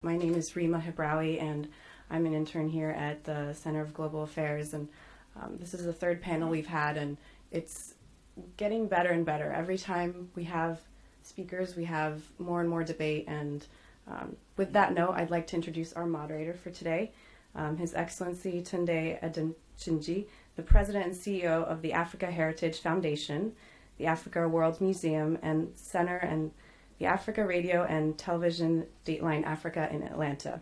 My name is Rima Hibrawi, and I'm an intern here at the Center of Global Affairs. And this is the third panel we've had, and it's getting better and better. Every time we have speakers, we have more and more debate. And with that note, I'd like to introduce our moderator for today, His Excellency Tunde Adetunji, the President and CEO of the Africa Heritage Foundation, the Africa World Museum and Center, and the Africa Radio and Television Dateline Africa in Atlanta.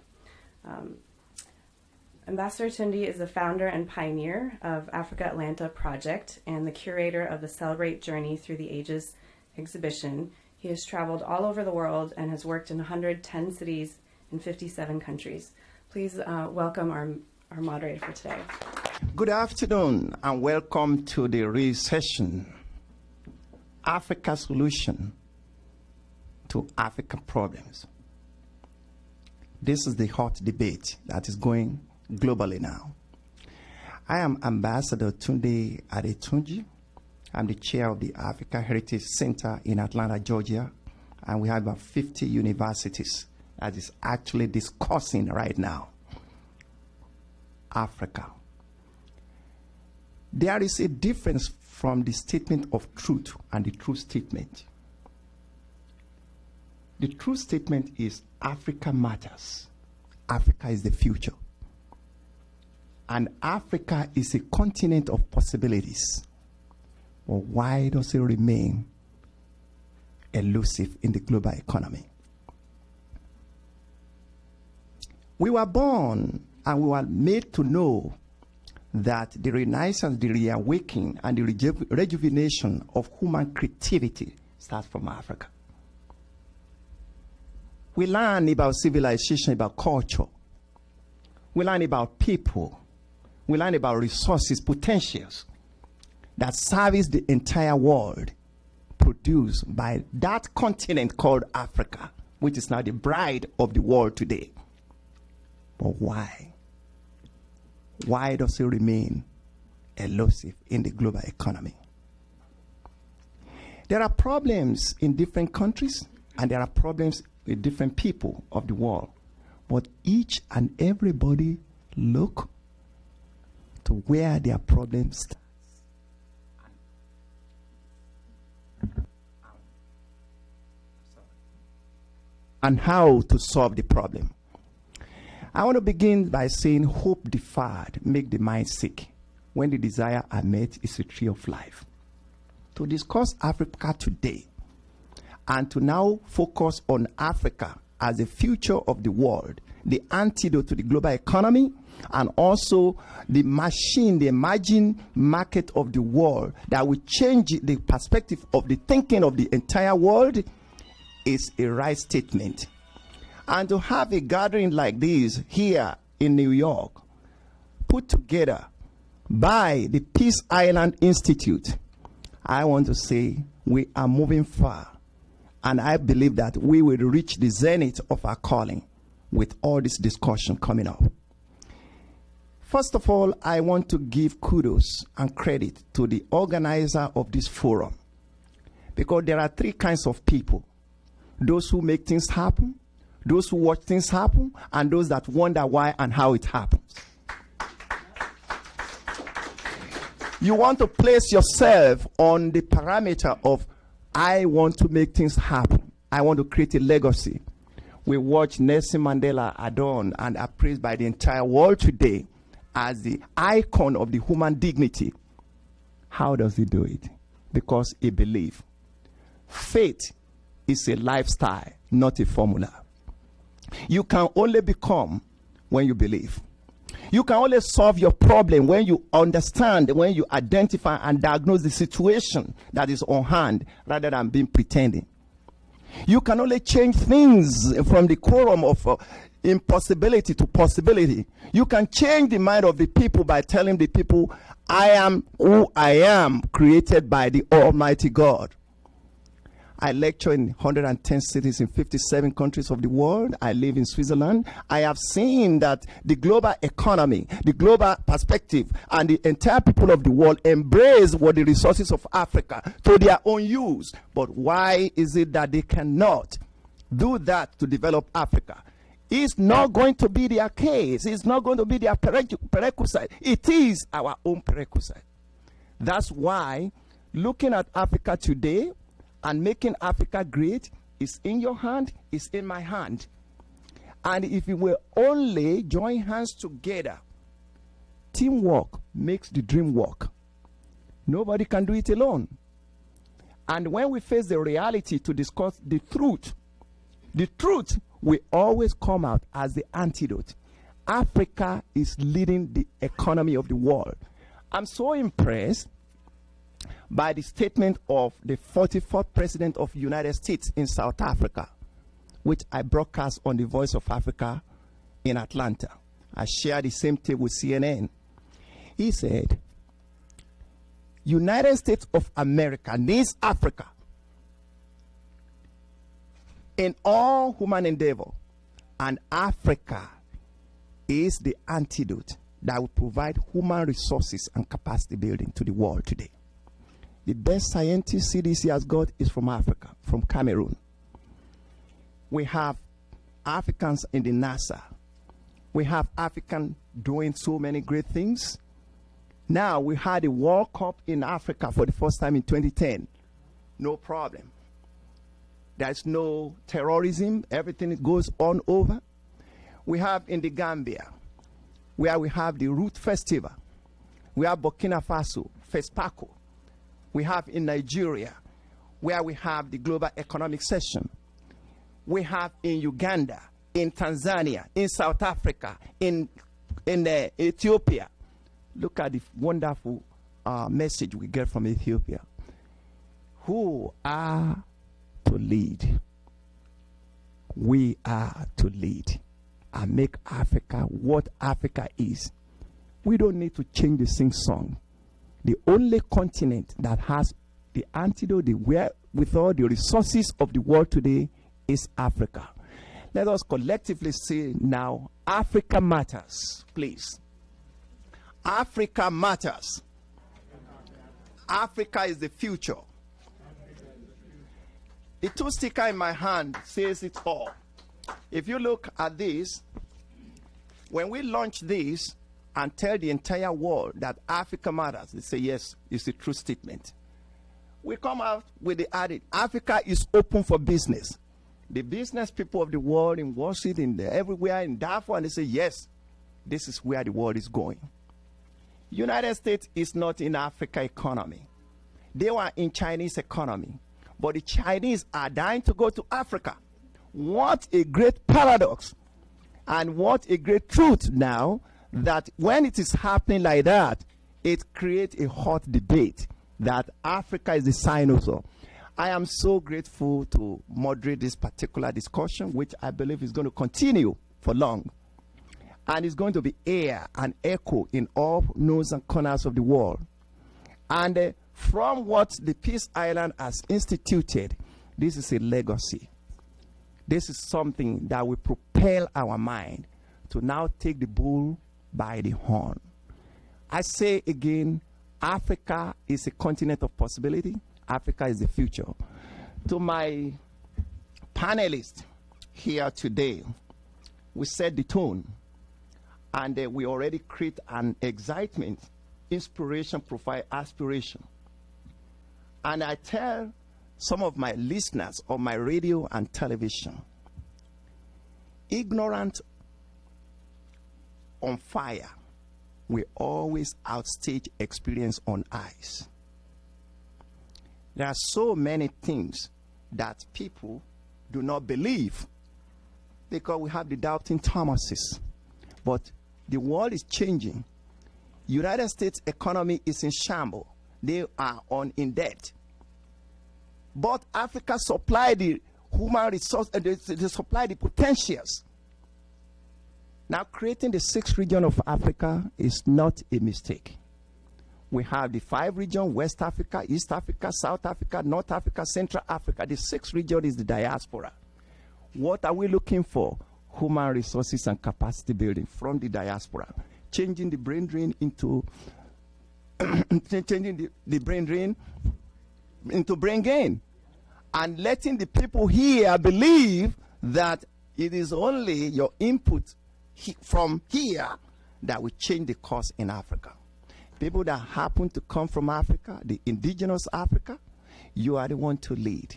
Ambassador Tunde is the founder and pioneer of Africa Atlanta Project and the curator of the Celebrate Journey Through the Ages exhibition. He has traveled all over the world and has worked in 110 cities in 57 countries. Please welcome our moderator for today. Good afternoon and welcome to the recession, Africa Solution to African Problems. This is the hot debate that is going globally now. I am Ambassador Tunde Adetunji. I'm the chair of the Africa Heritage Center in Atlanta, Georgia, and we have about 50 universities that is actually discussing right now Africa. There is a difference from the statement of truth and the true statement. The true statement is Africa matters. Africa is the future. And Africa is a continent of possibilities. But why does it remain elusive in the global economy? We were born and we were made to know that the renaissance, the reawakening, and the rejuvenation of human creativity starts from Africa. We learn about civilization, about culture. We learn about people. We learn about resources, potentials that service the entire world, produced by that continent called Africa, which is now the bride of the world today. But why? Why does it remain elusive in the global economy? There are problems in different countries, and there are problems with different people of the world. But each and everybody look to where their problems start and how to solve the problem. I want to begin by saying hope deferred make the mind sick. When the desire are met, it's a tree of life. To discuss Africa today and to now focus on Africa as the future of the world, the antidote to the global economy, and also the machine, the emerging market of the world that will change the perspective of the thinking of the entire world, is a right statement. And to have a gathering like this here in New York, put together by the Peace Island Institute, I want to say we are moving far. And I believe that we will reach the zenith of our calling with all this discussion coming up. First of all, I want to give kudos and credit to the organizer of this forum, because there are three kinds of people: those who make things happen, those who watch things happen, and those that wonder why and how it happens. You want to place yourself on the parameter of, I want to make things happen. I want to create a legacy. We watch Nelson Mandela adorned and appraised by the entire world today as the icon of the human dignity. How does he do it? Because he believes. Faith is a lifestyle, not a formula. You can only become when you believe. You can only solve your problem when you understand, when you identify and diagnose the situation that is on hand, rather than being pretending. You can only change things from the quorum of impossibility to possibility. You can change the mind of the people by telling the people, I am who I am, created by the Almighty God. I lecture in 110 cities in 57 countries of the world. I live in Switzerland. I have seen that the global economy, the global perspective, and the entire people of the world embrace what the resources of Africa to their own use. But why is it that they cannot do that to develop Africa? is not going to be their case. It's not going to be their prerequisite. It is our own prerequisite. That's why looking at Africa today and making Africa great is in your hand, is in my hand. And if we will only join hands together, teamwork makes the dream work. Nobody can do it alone. And when we face the reality to discuss the truth will always come out as the antidote. Africa is leading the economy of the world. I'm so impressed by the statement of the 44th President of the United States in South Africa, which I broadcast on the Voice of Africa in Atlanta. I share the same tape with CNN. He said, United States of America needs Africa in all human endeavor, and Africa is the antidote that will provide human resources and capacity building to the world today. The best scientists CDC has got is from Africa, from Cameroon. We have Africans in the NASA. We have Africans doing so many great things. Now we had a World Cup in Africa for the first time in 2010. No problem. There's no terrorism. Everything goes on over. We have in the Gambia, where we have the Root Festival. We have Burkina Faso, FESPACO. We have in Nigeria, where we have the Global Economic Session. We have in Uganda, in Tanzania, in South Africa, in Ethiopia. Look at the wonderful message we get from Ethiopia. Who are to lead? We are to lead and make Africa what Africa is. We don't need to change the sing-song. The only continent that has the antidote, with all the resources of the world today, is Africa. Let us collectively say now, Africa matters, please. Africa matters. Africa is the future. The two sticker in my hand says it all. If you look at this, when we launch this and tell the entire world that Africa matters, they say yes, it's a true statement. We come out with the added, Africa is open for business. The business people of the world in Washington, everywhere in Darfur, and they say yes, this is where the world is going. United States is not in Africa economy. They were in Chinese economy. But the Chinese are dying to go to Africa. What a great paradox. And what a great truth now, that when it is happening like that, it creates a hot debate that Africa is the dinosaur. I am so grateful to moderate this particular discussion, which I believe is going to continue for long. And it's going to be air and echo in all nooks and corners of the world. And from what the Peace Island has instituted, this is a legacy. This is something that will propel our mind to now take the bull by the horn. I say again, Africa is a continent of possibility. Africa is the future. To my panelists here today, we set the tone. And we already create an excitement, inspiration, provide aspiration. And I tell some of my listeners on my radio and television, ignorant on fire will always outstage experience on ice. There are so many things that people do not believe because we have the doubting Thomases. But the world is changing. United States economy is in shambles. They are in debt. But Africa supply the human resource, they supply the potentials. Now creating the 6th region of Africa is not a mistake. We have the 5 regions: West Africa, East Africa, South Africa, North Africa, Central Africa. The 6th region is the diaspora. What are we looking for? Human resources and capacity building from the diaspora, changing the brain drain into changing the brain drain into brain gain, and letting the people here believe that It is only your input from here that will change the course in Africa. People that happen to come from Africa, the indigenous Africa, you are the one to lead.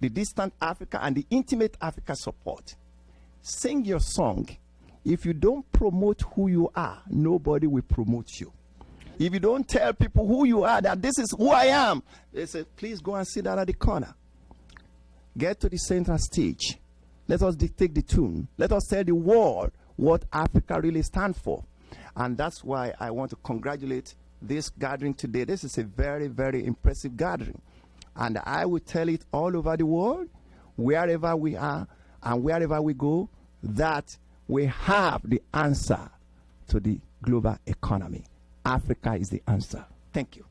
The distant Africa and the intimate Africa support. Sing your song. If you don't promote who you are, nobody will promote you. If you don't tell people who you are, that this is who I am, they say, please go and sit down at the corner. Get to the central stage. Let us dictate the tune. Let us tell the world what Africa really stands for. And that's why I want to congratulate this gathering today. This is a very, very impressive gathering. And I will tell it all over the world, wherever we are and wherever we go, that we have the answer to the global economy. Africa is the answer. Thank you.